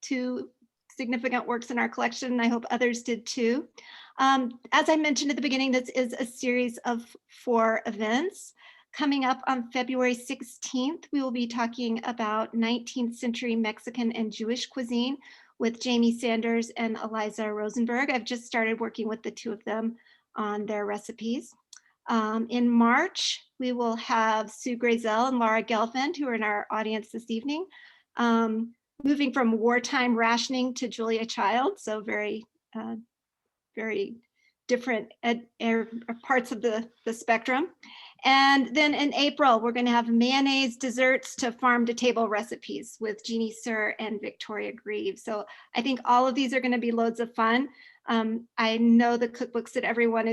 2 significant works in our collection, and I hope others did too. As I mentioned at the beginning, this is a series of 4 events. Coming up on February 16th, we will be talking about 19th century Mexican and Jewish cuisine with Jamie Sanders and Eliza Rosenberg. I've just started working with the 2 of them on their recipes. In March, we will have Sue Grazel and Laura Gelfand, who are in our audience this evening, moving from wartime rationing to Julia Child, so very different parts of the spectrum. And then in April, we're going to have mayonnaise desserts to farm to table recipes with Jeannie Sir and Victoria Grieve. So I think all of these are going to be loads of fun. I know the cookbooks that everyone is